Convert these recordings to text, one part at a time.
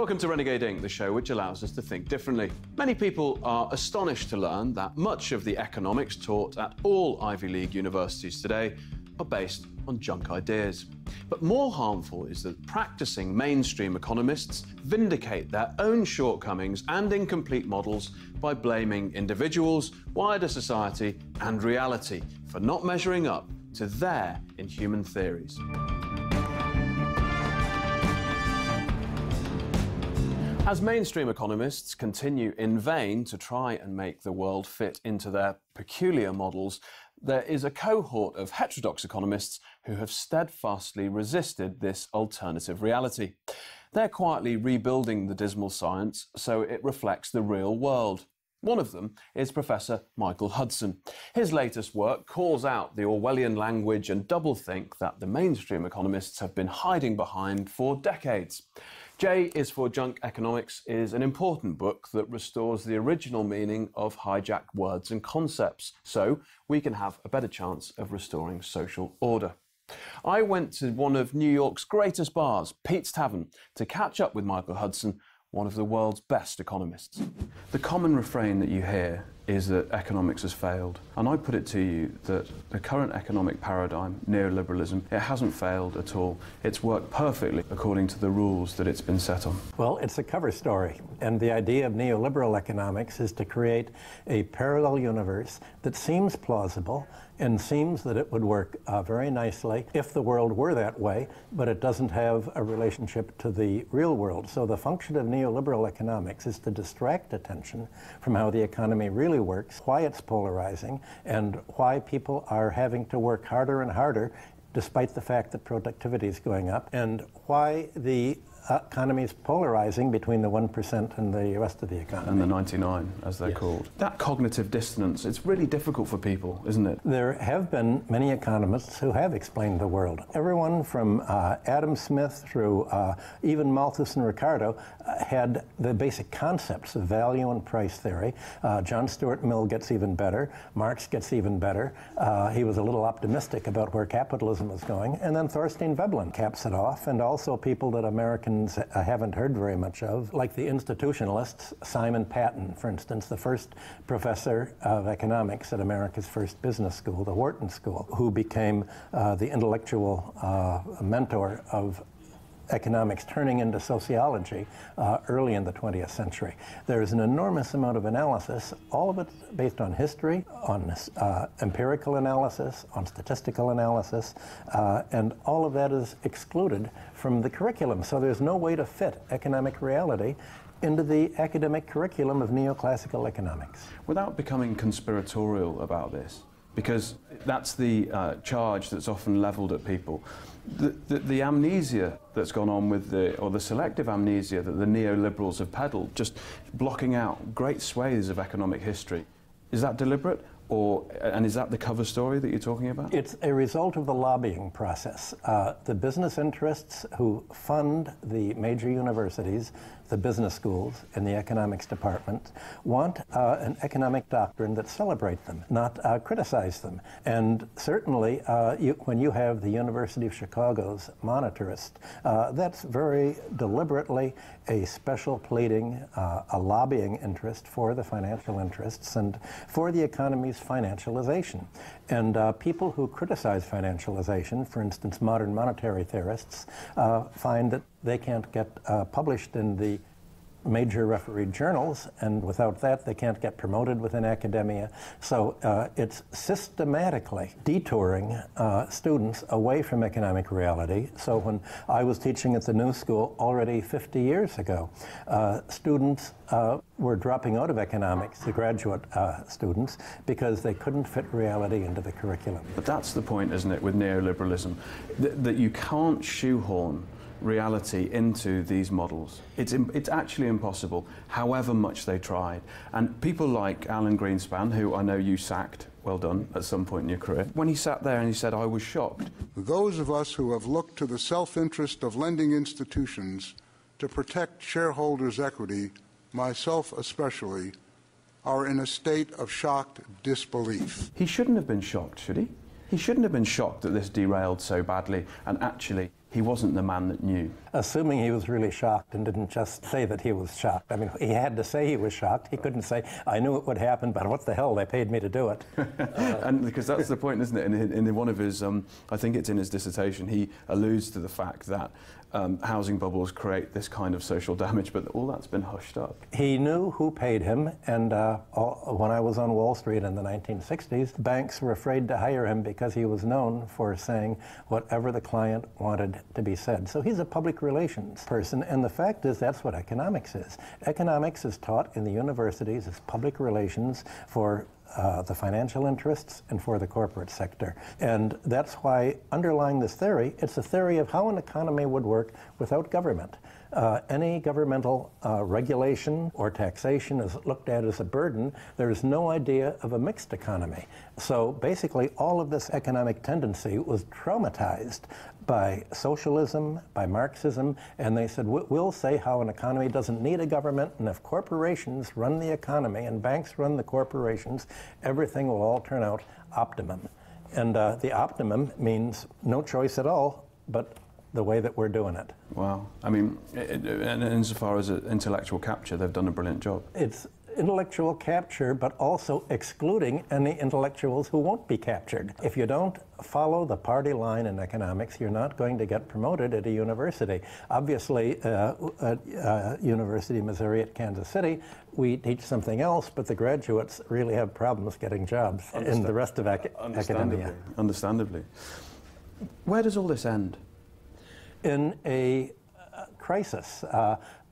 Welcome to Renegade Inc., the show which allows us to think differently. Many people are astonished to learn that much of the economics taught at all Ivy League universities today are based on junk ideas. But more harmful is that practicing mainstream economists vindicate their own shortcomings and incomplete models by blaming individuals, wider society, and reality for not measuring up to their inhuman theories. As mainstream economists continue in vain to try and make the world fit into their peculiar models, there is a cohort of heterodox economists who have steadfastly resisted this alternative reality. They're quietly rebuilding the dismal science so it reflects the real world. One of them is Professor Michael Hudson. His latest work calls out the Orwellian language and doublethink that the mainstream economists have been hiding behind for decades. J is for Junk Economics is an important book that restores the original meaning of hijacked words and concepts, so we can have a better chance of restoring social order. I went to one of New York's greatest bars, Pete's Tavern, to catch up with Michael Hudson, one of the world's best economists. The common refrain that you hear is that economics has failed. And I put it to you that the current economic paradigm, neoliberalism, it hasn't failed at all. It's worked perfectly according to the rules that it's been set on. Well, it's a cover story. And the idea of neoliberal economics is to create a parallel universe that seems plausible and seems that it would work very nicely if the world were that way, but it doesn't have a relationship to the real world. So the function of neoliberal economics is to distract attention from how the economy really works, why it's polarizing, and why people are having to work harder and harder despite the fact that productivity is going up, and why the economy is polarizing between the 1% and the rest of the economy. And the 99, as they're called. That cognitive dissonance, it's really difficult for people, isn't it? There have been many economists who have explained the world. Everyone from Adam Smith through even Malthus and Ricardo had the basic concepts of value and price theory. John Stuart Mill gets even better. Marx gets even better. He was a little optimistic about where capitalism was going. And then Thorstein Veblen caps it off, and also people that Americans haven't heard very much of, like the institutionalists, Simon Patton, for instance, the first professor of economics at America's first business school, the Wharton School, who became the intellectual mentor of economics turning into sociology early in the 20th century. There is an enormous amount of analysis, all of it based on history, on empirical analysis, on statistical analysis, and all of that is excluded from the curriculum. So there's no way to fit economic reality into the academic curriculum of neoclassical economics. Without becoming conspiratorial about this, because that's the charge that's often leveled at people. The amnesia that's gone on with the selective amnesia that the neoliberals have peddled, just blocking out great swathes of economic history, is that deliberate? And is that the cover story that you're talking about? It's a result of the lobbying process. The business interests who fund the major universities, the business schools, and the economics department want an economic doctrine that celebrates them, not criticize them. And certainly, when you have the University of Chicago's monetarist, that's very deliberately a special pleading, a lobbying interest for the financial interests and for the economy's financialization. And people who criticize financialization, for instance, modern monetary theorists, find that they can't get published in the major refereed journals, and without that they can't get promoted within academia. So it's systematically detouring students away from economic reality. So when I was teaching at the New School already 50 years ago, students were dropping out of economics, the graduate students, because they couldn't fit reality into the curriculum. But that's the point, isn't it, with neoliberalism, that you can't shoehorn reality into these models. It's actually impossible, however much they tried. And people like Alan Greenspan, who I know you sacked, well done, at some point in your career, when he sat there and he said, I was shocked. Those of us who have looked to the self-interest of lending institutions to protect shareholders' equity, myself especially, are in a state of shocked disbelief. He shouldn't have been shocked, should he? He shouldn't have been shocked that this derailed so badly, and actually he wasn't the man that knew. Assuming he was really shocked and didn't just say that he was shocked. I mean, he had to say he was shocked. He couldn't say, I knew it would happen, but what the hell, they paid me to do it. And because that's the point, isn't it? In one of his, I think it's in his dissertation, he alludes to the fact that housing bubbles create this kind of social damage, but all that's been hushed up. He knew who paid him, and when I was on Wall Street in the 1960s, banks were afraid to hire him because he was known for saying whatever the client wanted to be said. So he's a public relations person, and the fact is that's what economics is. Economics is taught in the universities as public relations for the financial interests and for the corporate sector. And that's why underlying this theory, it's a theory of how an economy would work without government. Any governmental regulation or taxation is looked at as a burden. There's no idea of a mixed economy. So basically all of this economic tendency was traumatized by socialism, by Marxism, and they said, we'll say how an economy doesn't need a government, and if corporations run the economy and banks run the corporations, everything will all turn out optimum. And the optimum means no choice at all, but the way that we're doing it. Wow. I mean, and insofar as intellectual capture, they've done a brilliant job. It's intellectual capture, but also excluding any intellectuals who won't be captured. If you don't follow the party line in economics, you're not going to get promoted at a university. Obviously, at University of Missouri at Kansas City, we teach something else, but the graduates really have problems getting jobs in the rest of academia. Understandably. Where does all this end? In a crisis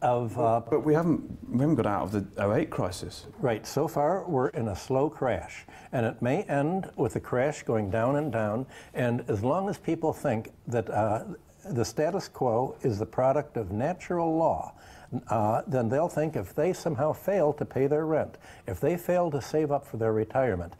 but we haven't got out of the 2008 crisis. Right. So far, we're in a slow crash, and it may end with the crash going down and down. And as long as people think that the status quo is the product of natural law, then they'll think if they somehow fail to pay their rent, if they fail to save up for their retirement,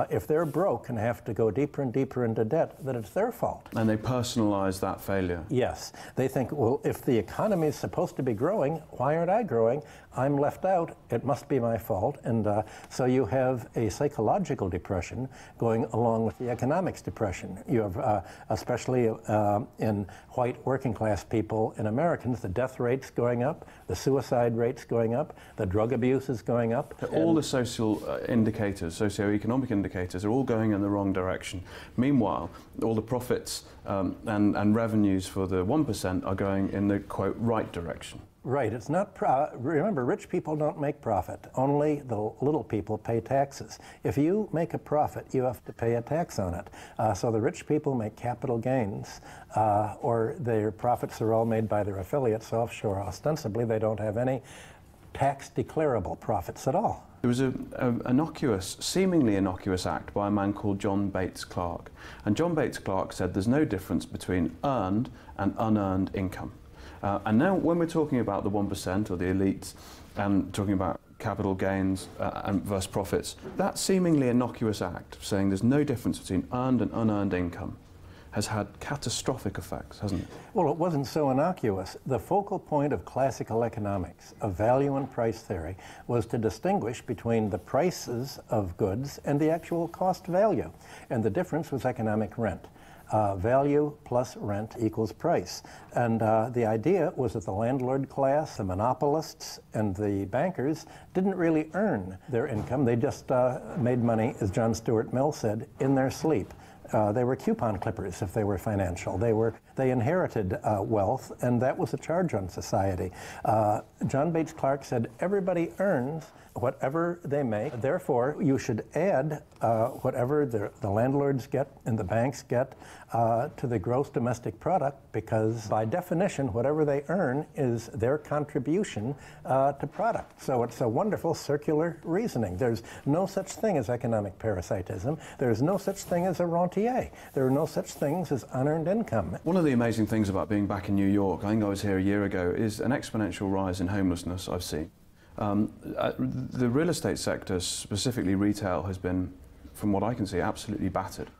if they're broke and have to go deeper and deeper into debt, that it's their fault. And they personalize that failure. Yes. They think, well, if the economy is supposed to be growing, why aren't I growing? I'm left out. It must be my fault. And so you have a psychological depression going along with the economics depression. You have, especially in white working class people and Americans, the death rate's going up, the suicide rate's going up, the drug abuse is going up. All the social indicators, socioeconomic indicators, are all going in the wrong direction. Meanwhile, all the profits and revenues for the 1% are going in the, quote, right direction. Right. It's not. Remember, rich people don't make profit. Only the little people pay taxes. If you make a profit, you have to pay a tax on it. So the rich people make capital gains, or their profits are all made by their affiliates offshore. Ostensibly, they don't have any tax declarable profits at all. There was an innocuous, seemingly innocuous act by a man called John Bates Clark. And John Bates Clark said there's no difference between earned and unearned income. And now when we're talking about the 1% or the elites and talking about capital gains and versus profits, that seemingly innocuous act of saying there's no difference between earned and unearned income has had catastrophic effects, hasn't it? Well, it wasn't so innocuous. The focal point of classical economics, of value and price theory, was to distinguish between the prices of goods and the actual cost value. And the difference was economic rent. Value plus rent equals price. And the idea was that the landlord class, the monopolists, and the bankers didn't really earn their income. They just made money, as John Stuart Mill said, in their sleep. They were coupon clippers if they were financial. They inherited wealth, and that was a charge on society. John Bates Clark said everybody earns whatever they make. Therefore, you should add whatever the landlords get and the banks get to the gross domestic product, because by definition, whatever they earn is their contribution to product. So it's a wonderful circular reasoning. There's no such thing as economic parasitism. There's no such thing as a rentier. There are no such things as unearned income. One of the amazing things about being back in New York, I think I was here a year ago, is an exponential rise in homelessness I've seen. The real estate sector, specifically retail, has been, from what I can see, absolutely battered.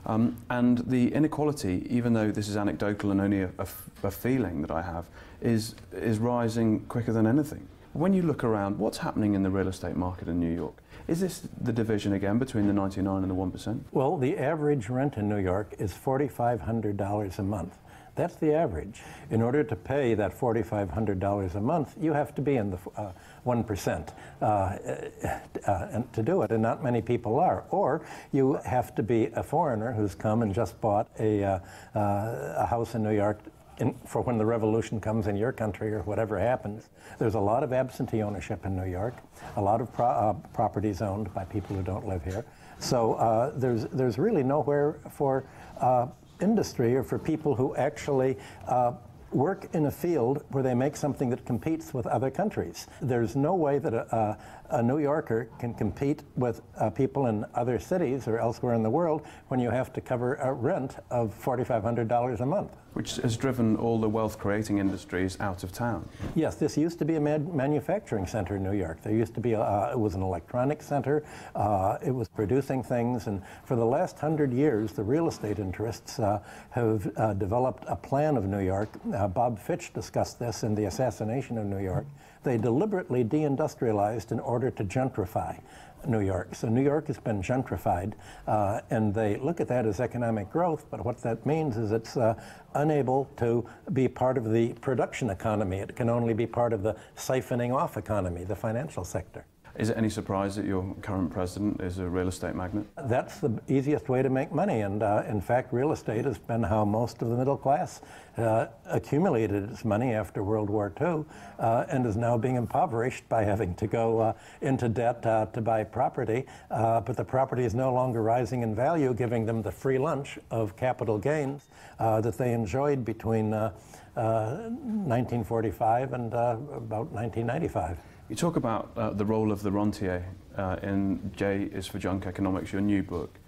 And the inequality, even though this is anecdotal and only a feeling that I have, is rising quicker than anything. When you look around, what's happening in the real estate market in New York? Is this the division again between the 99 and the 1%? Well, the average rent in New York is $4,500 a month. That's the average. In order to pay that $4,500 a month, you have to be in the 1% and to do it, and not many people are. Or you have to be a foreigner who's come and just bought a house in New York for when the revolution comes in your country or whatever happens. There's a lot of absentee ownership in New York, a lot of properties owned by people who don't live here. So there's really nowhere for industry or for people who actually work in a field where they make something that competes with other countries. There's no way that a New Yorker can compete with people in other cities or elsewhere in the world when you have to cover a rent of $4,500 a month. Which has driven all the wealth-creating industries out of town. Yes, this used to be a manufacturing center in New York. There used to be, it was an electronic center. It was producing things, and for the last 100 years, the real estate interests have developed a plan of New York. Bob Fitch discussed this in The Assassination of New York. They deliberately deindustrialized in order to gentrify New York. So New York has been gentrified, and they look at that as economic growth, but what that means is it's unable to be part of the production economy. It can only be part of the siphoning off economy, the financial sector. Is it any surprise that your current president is a real estate magnate? That's the easiest way to make money, and in fact, real estate has been how most of the middle class accumulated its money after World War II, and is now being impoverished by having to go into debt to buy property, but the property is no longer rising in value, giving them the free lunch of capital gains that they enjoyed between 1945 and about 1995. You talk about the role of the rentier in J is for Junk Economics, your new book.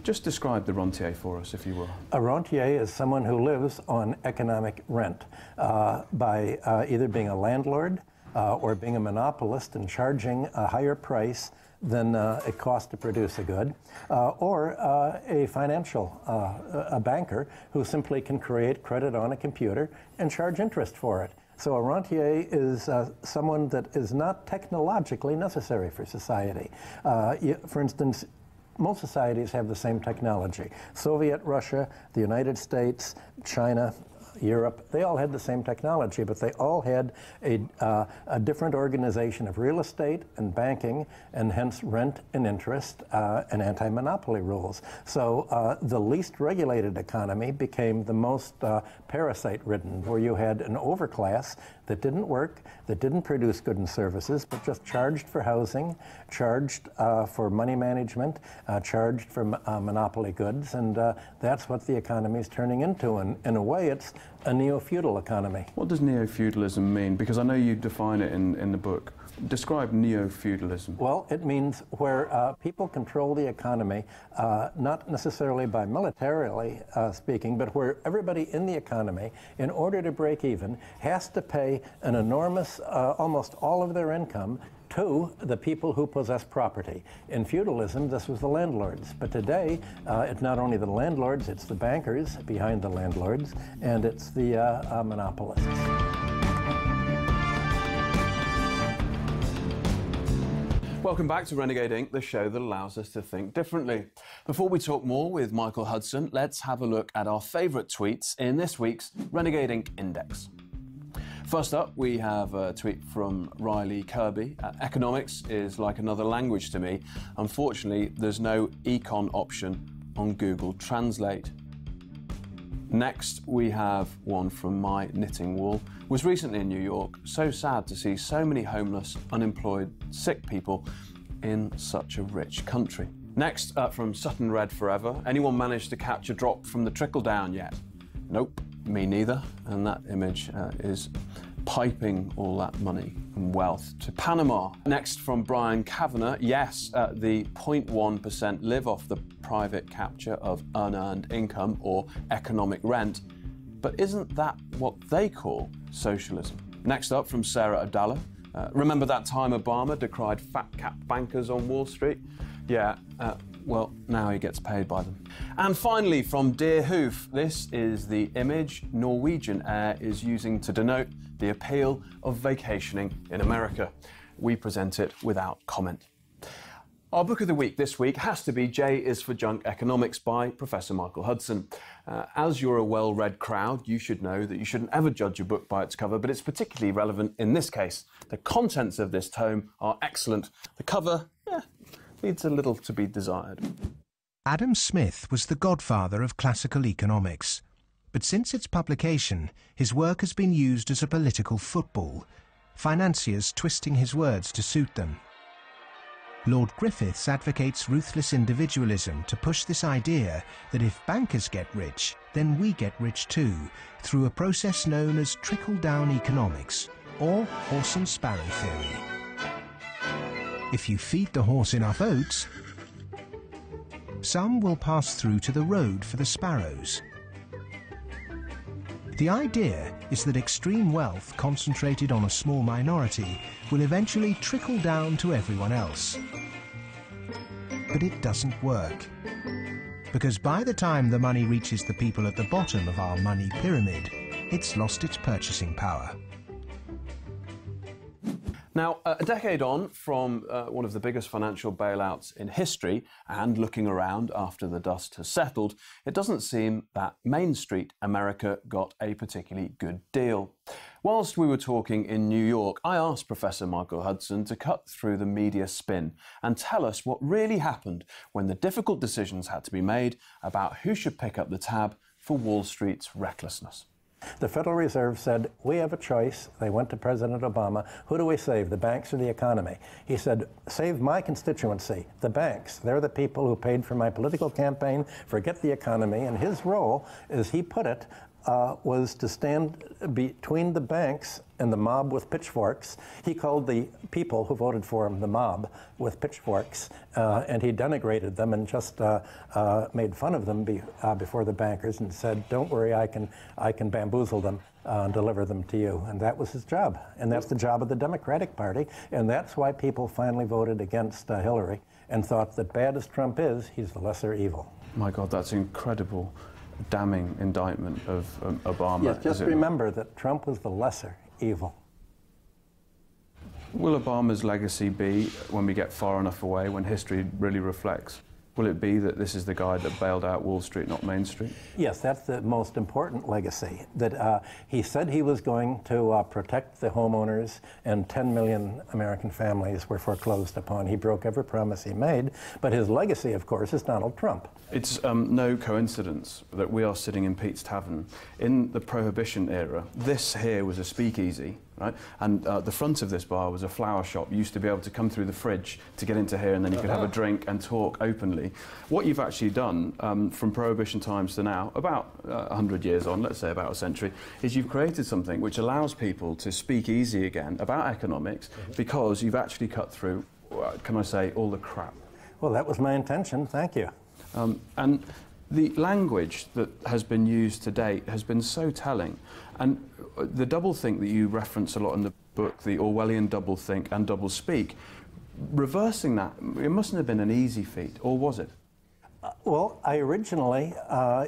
Just describe the rentier for us, if you will. A rentier is someone who lives on economic rent by either being a landlord or being a monopolist and charging a higher price than it costs to produce a good, or a financial, a banker who simply can create credit on a computer and charge interest for it. So a rentier is someone that is not technologically necessary for society. For instance, most societies have the same technology. Soviet Russia, the United States, China, Europe, they all had the same technology, but they all had a different organization of real estate and banking, and hence rent and interest and anti-monopoly rules. So the least regulated economy became the most parasite-ridden, where you had an overclass that didn't work, that didn't produce goods and services, but just charged for housing, charged for money management, charged for monopoly goods, and that's what the economy is turning into. And in a way, it's a neo-feudal economy. What does neo-feudalism mean? Because I know you define it in the book. Describe neo-feudalism. Well, it means where people control the economy, not necessarily by militarily speaking, but where everybody in the economy, in order to break even, has to pay an enormous, almost all of their income to the people who possess property. In feudalism, this was the landlords. But today, it's not only the landlords, it's the bankers behind the landlords, and it's the monopolists. Welcome back to Renegade Inc., the show that allows us to think differently. Before we talk more with Michael Hudson, let's have a look at our favourite tweets in this week's Renegade Inc. Index. First up, we have a tweet from Riley Kirby. Economics is like another language to me. Unfortunately, there's no econ option on Google Translate. Next, we have one from My Knitting Wool. Was recently in New York. So sad to see so many homeless, unemployed, sick people in such a rich country. Next, from Sutton Red Forever. Anyone managed to catch a drop from the trickle down yet? Nope, me neither. And that image is piping all that money and wealth to Panama. Next, from Brian Kavanagh. Yes, the 0.1% live off the private capture of unearned income or economic rent. But isn't that what they call socialism? Next up, from Sarah Abdallah. Remember that time Obama decried fat-cap bankers on Wall Street? Yeah, well, now he gets paid by them. And finally, from Dear Hoof, this is the image Norwegian Air is using to denote the appeal of vacationing in America. We present it without comment. Our book of the week this week has to be J is for Junk Economics by Professor Michael Hudson. As you're a well-read crowd, you should know that you shouldn't ever judge a book by its cover, but it's particularly relevant in this case. The contents of this tome are excellent. The cover, leaves a little to be desired. Adam Smith was the godfather of classical economics, but since its publication, his work has been used as a political football, financiers twisting his words to suit them. Lord Griffiths advocates ruthless individualism to push this idea that if bankers get rich, then we get rich too, through a process known as trickle-down economics, or horse and sparrow theory. If you feed the horse enough oats, some will pass through to the road for the sparrows. The idea is that extreme wealth concentrated on a small minority will eventually trickle down to everyone else. But it doesn't work. Because by the time the money reaches the people at the bottom of our money pyramid, it's lost its purchasing power. Now, a decade on from one of the biggest financial bailouts in history, and looking around after the dust has settled, it doesn't seem that Main Street America got a particularly good deal. Whilst we were talking in New York, I asked Professor Michael Hudson to cut through the media spin and tell us what really happened when the difficult decisions had to be made about who should pick up the tab for Wall Street's recklessness. The Federal Reserve said, we have a choice. They went to President Obama. Who do we save, the banks or the economy? He said, save my constituency, the banks. They're the people who paid for my political campaign. Forget the economy. And his role, as he put it, was to stand between the banks and the mob with pitchforks. He called the people who voted for him the mob with pitchforks, and he denigrated them and just made fun of them before the bankers and said, don't worry, I can bamboozle them and deliver them to you. And that was his job. And that's the job of the Democratic Party. And that's why people finally voted against Hillary and thought that bad as Trump is, he's the lesser evil. My God, that's incredible. Damning indictment of Obama. Yes, just remember that Trump was the lesser evil. Will Obama's legacy be, when we get far enough away, when history really reflects, will it be that this is the guy that bailed out Wall Street, not Main Street? Yes, that's the most important legacy, that he said he was going to protect the homeowners, and 10 million American families were foreclosed upon. He broke every promise he made, but his legacy, of course, is Donald Trump. It's no coincidence that we are sitting in Pete's Tavern. In the Prohibition era, this here was a speakeasy, right? And the front of this bar was a flower shop. You used to be able to come through the fridge to get into here, and then you could have a drink and talk openly. What you've actually done from Prohibition times to now, about 100 years on, let's say about a century, is you've created something which allows people to speak easy again about economics, because you've actually cut through, can I say, all the crap. Well, that was my intention. Thank you. And the language that has been used to date has been so telling. And the doublethink that you reference a lot in the book, the Orwellian doublethink and doublespeak, reversing that, it mustn't have been an easy feat, or was it? Well, I originally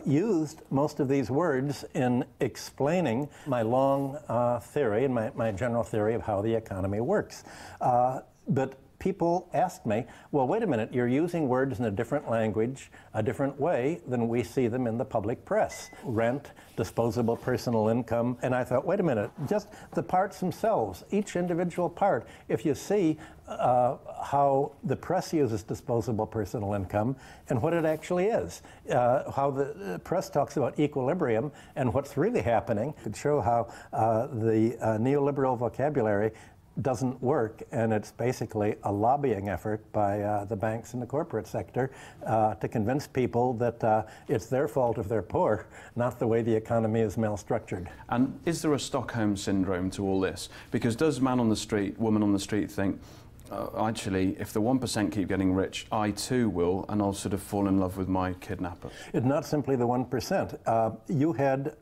used most of these words in explaining my long theory and my general theory of how the economy works. But people asked me, well, wait a minute, you're using words in a different language, a different way than we see them in the public press. Rent, disposable personal income. And I thought, wait a minute, just the parts themselves, each individual part. If you see how the press uses disposable personal income and what it actually is, how the press talks about equilibrium and what's really happening, could show how the neoliberal vocabulary doesn't work, and it's basically a lobbying effort by the banks and the corporate sector to convince people that it's their fault if they're poor, not the way the economy is malstructured. And is there a Stockholm syndrome to all this? Because does man on the street, woman on the street think, actually, if the 1% keep getting rich, I too will, and I'll sort of fall in love with my kidnapper? It's not simply the 1%. You had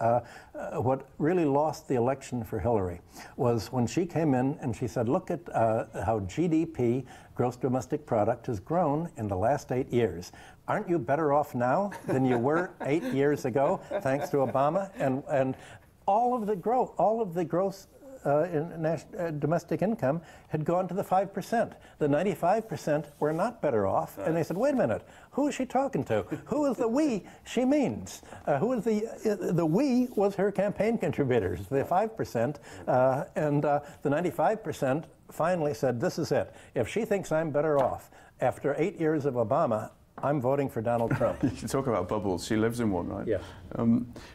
what really lost the election for Hillary was when she came in and she said, look at how GDP, gross domestic product, has grown in the last 8 years. Aren't you better off now than you were 8 years ago, thanks to Obama? And all of the growth, all of the gross domestic income had gone to the 5%. The 95% were not better off, and they said, wait a minute, who is she talking to? Who is the we she means? Who is the we was her campaign contributors, the 5%, and the 95% finally said, this is it. If she thinks I'm better off, after 8 years of Obama, I'm voting for Donald Trump. You talk about bubbles. She lives in one, right? Yeah.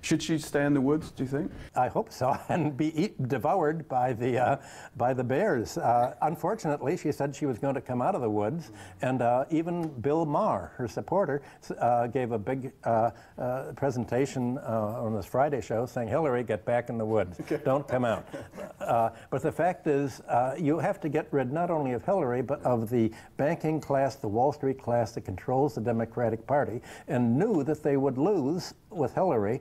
Should she stay in the woods, do you think? I hope so, and be devoured by the bears. Unfortunately, she said she was going to come out of the woods, and even Bill Maher, her supporter, gave a big presentation on this Friday show saying, Hillary, get back in the woods. Don't come out. But the fact is, you have to get rid not only of Hillary, but of the banking class, the Wall Street class that controls the Democratic Party, and knew that they would lose with Hillary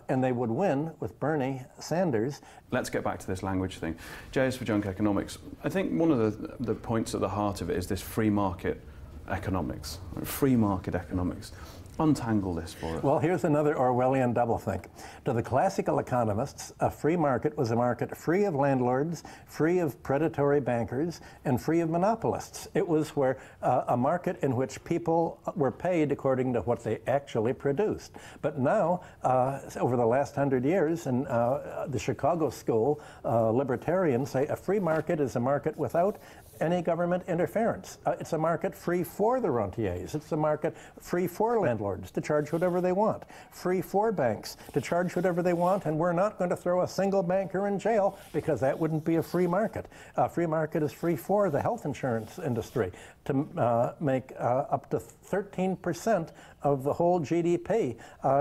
and they would win with Bernie Sanders. Let's get back to this language thing. J.S. for Junk Economics. I think one of the points at the heart of it is this free market economics. Free market economics. Untangle this for us. Well, here's another Orwellian doublethink. To the classical economists, a free market was a market free of landlords, free of predatory bankers, and free of monopolists. It was where a market in which people were paid according to what they actually produced. But now, over the last 100 years, in the Chicago School, libertarians say a free market is a market without any government interference. It's a market free for the rentiers. It's a market free for landlords to charge whatever they want, free for banks to charge whatever they want, and we're not going to throw a single banker in jail because that wouldn't be a free market. A free market is free for the health insurance industry to make up to 13% of the whole GDP,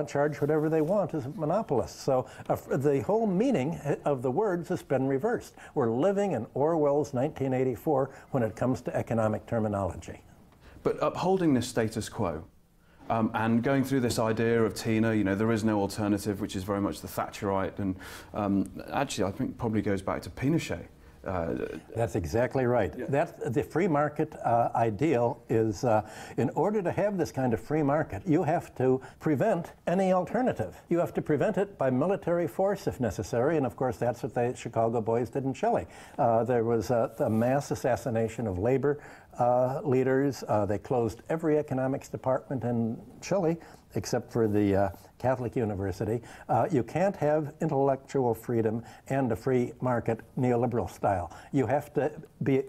charge whatever they want as monopolists. So the whole meaning of the words has been reversed. We're living in Orwell's 1984 when it comes to economic terminology. But upholding this status quo and going through this idea of Tina, you know, there is no alternative, which is very much the Thatcherite, and actually I think probably goes back to Pinochet. That's exactly right. Yeah. That's the free market ideal is, in order to have this kind of free market, you have to prevent any alternative. You have to prevent it by military force if necessary, and of course that's what the Chicago boys did in Chile. There was a mass assassination of labor leaders. They closed every economics department in Chile except for the Catholic University. You can't have intellectual freedom and a free market neoliberal style. You have to be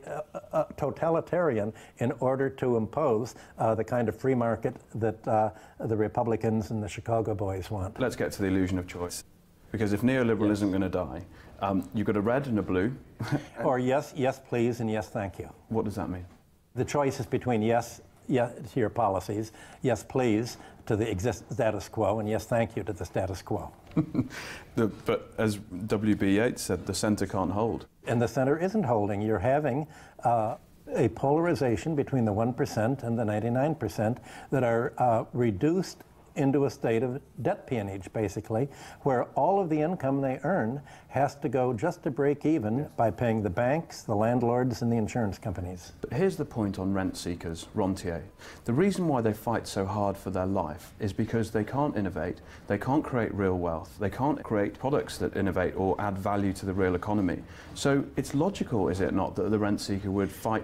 totalitarian in order to impose the kind of free market that the Republicans and the Chicago boys want. Let's get to the illusion of choice. Because if neoliberal isn't going to die, you've got a red and a blue. Or yes, yes please, and yes thank you. What does that mean? The choice is between yes to your policies, yes please to the status quo, and yes thank you to the status quo. But as W.B. Yeats said, the center can't hold. And the center isn't holding. You're having a polarization between the 1% and the 99% that are reduced into a state of debt peonage, basically, where all of the income they earn has to go just to break even by paying the banks, the landlords, and the insurance companies. But here's the point on rent seekers, rentier. The reason why they fight so hard for their life is because they can't innovate, they can't create real wealth, they can't create products that innovate or add value to the real economy. So it's logical, is it not, that the rent seeker would fight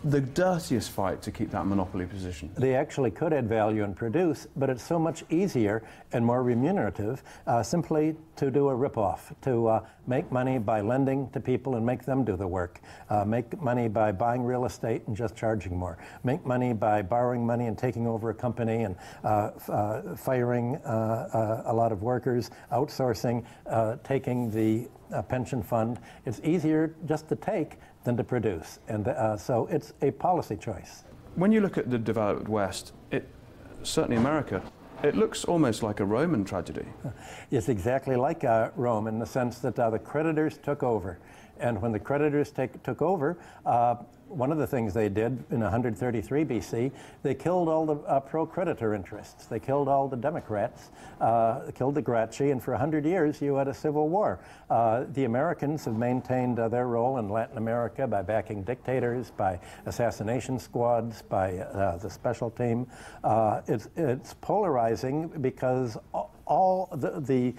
the dirtiest fight to keep that monopoly position? They actually could add value and produce, but it's so much easier and more remunerative simply to do a rip-off, to make money by lending to people and make them do the work, make money by buying real estate and just charging more, make money by borrowing money and taking over a company and firing a lot of workers, outsourcing, taking the pension fund. It's easier just to take than to produce, and so it's a policy choice. When you look at the developed West, certainly America, it looks almost like a Roman tragedy. It's exactly like Rome in the sense that the creditors took over, and when the creditors took over, one of the things they did in 133 BC, they killed all the pro-creditor interests. They killed all the Democrats, killed the Gracchi, and for 100 years you had a civil war. The Americans have maintained their role in Latin America by backing dictators, by assassination squads, by the special team. It's polarizing because all the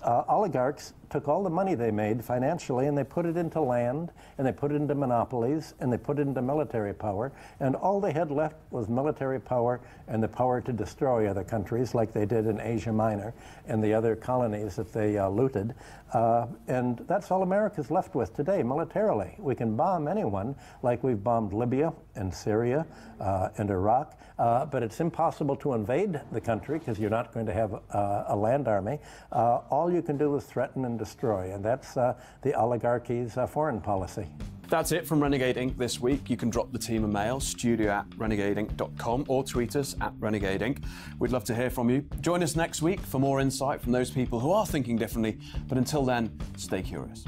oligarchs took all the money they made financially and they put it into land, and they put it into monopolies, and they put it into military power, and all they had left was military power and the power to destroy other countries like they did in Asia Minor and the other colonies that they looted. And that's all America's left with today militarily. We can bomb anyone like we've bombed Libya and Syria and Iraq, but it's impossible to invade the country because you're not going to have a land army. All you can do is threaten and destroy, and that's the oligarchy's foreign policy. That's it from Renegade Inc. this week. You can drop the team a mail, studio@renegadeinc.com, or tweet us @Renegade Inc. We'd love to hear from you. Join us next week for more insight from those people who are thinking differently. But until then, stay curious.